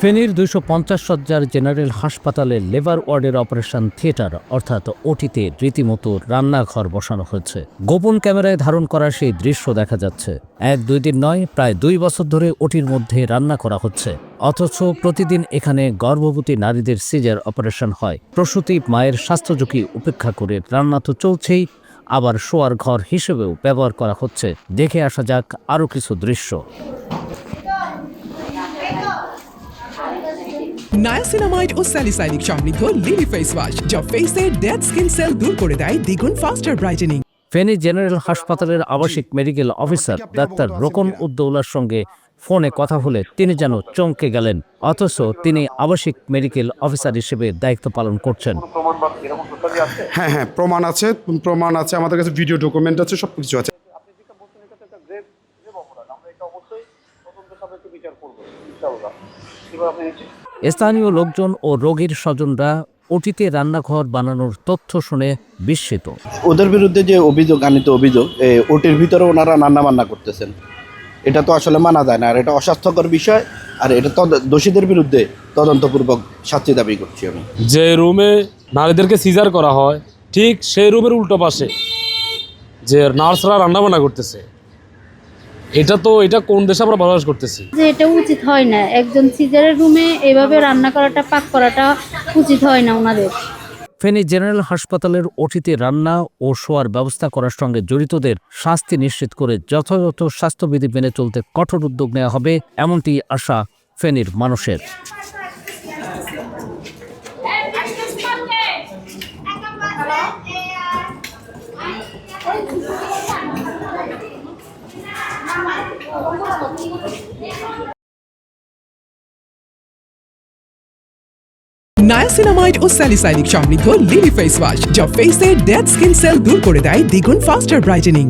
ফেনীর ২৫০ শয্যার জেনারেল হাসপাতালের লেবার ওয়ার্ডের অপারেশন থিয়েটার অর্থাৎ ওটিতে রীতিমতো রান্নাঘর বসানো হয়েছে। গোপন ক্যামেরায় ধারণ করা সেই দৃশ্য দেখা যাচ্ছে। ১-২ দিন নয়, প্রায় ২ বছর ধরে ওটির মধ্যে রান্না করা হচ্ছে। অথচ প্রতিদিন এখানে গর্ভবতী নারীদের সিজার অপারেশন হয়। প্রসূতি মায়ের স্বাস্থ্য ঝুঁকি উপেক্ষা করে রান্না তো চলছেই, আবার শোয়ার ঘর হিসেবেও ব্যবহার করা হচ্ছে। দেখে আসা যাক আরও কিছু দৃশ্য। নায়াসিনামাইড ও স্যালিসাইলিক সমৃদ্ধ লিলি ফেস ওয়াশ যা ফেসের ডেড স্কিন সেল দূর করে দেয় দ্বিগুণ ফাস্টার ব্রাইটেনিং। ফেনী জেনারেল হাসপাতালের আবাসিক মেডিকেল অফিসার ডাক্তার রোকন উদ্দৌলার সঙ্গে ফোনে কথা বলে তিনি যেন চমকে গেলেন, অথচ তিনি আবাসিক মেডিকেল অফিসার হিসেবে দায়িত্ব পালন করছেন। হ্যাঁ, প্রমাণ আছে, আমাদের কাছে ভিডিও ডকুমেন্ট আছে, সব কিছু আছে। স্থানীয় লোকজন ও রোগীর স্বজনরা ওটিতে রান্নাঘর বানানোর তথ্য শুনে বিস্মিত। ওদের বিরুদ্ধে যে আনিত অভিযোগ ওটির ভিতরে ওনারা রান্না করতেছেন, এটা তো আসলে মানা যায় না, আর এটা অস্বাস্থ্যকর বিষয়। আর এটা দোষীদের বিরুদ্ধে তদন্তপূর্বক শাস্তি দাবি করছি আমি। যে রুমে নারীদেরকে সিজার করা হয় ঠিক সেই রুমের উল্টো পাশে যে নার্সরা রান্নাবান্না করতেছে, এটা কোন দেশে আমরা বসবাস করতেছি? যে এটা উচিত হয় না, একজন সিজারের রুমে এভাবে রান্না করাটা, পাক করাটা উচিত হয় না ওনাদের। ফেনী জেনারেল হাসপাতালের ওটিতে রান্না ও শোয়ার ব্যবস্থা করার সঙ্গে জড়িতদের শাস্তি নিশ্চিত করে যথাযথ স্বাস্থ্যবিধি মেনে চলতে কঠোর উদ্যোগ নেওয়া হবে, এমনটি আশা ফেনীর মানুষের। নায়াসিনামাইড ও স্যালিসাইলিক সমৃদ্ধ লিলি ফেস ওয়াশ যা ফেসের ডেড স্কিন সেল দূর করে দেয় দ্বিগুণ ফাস্টার ব্রাইটেনিং।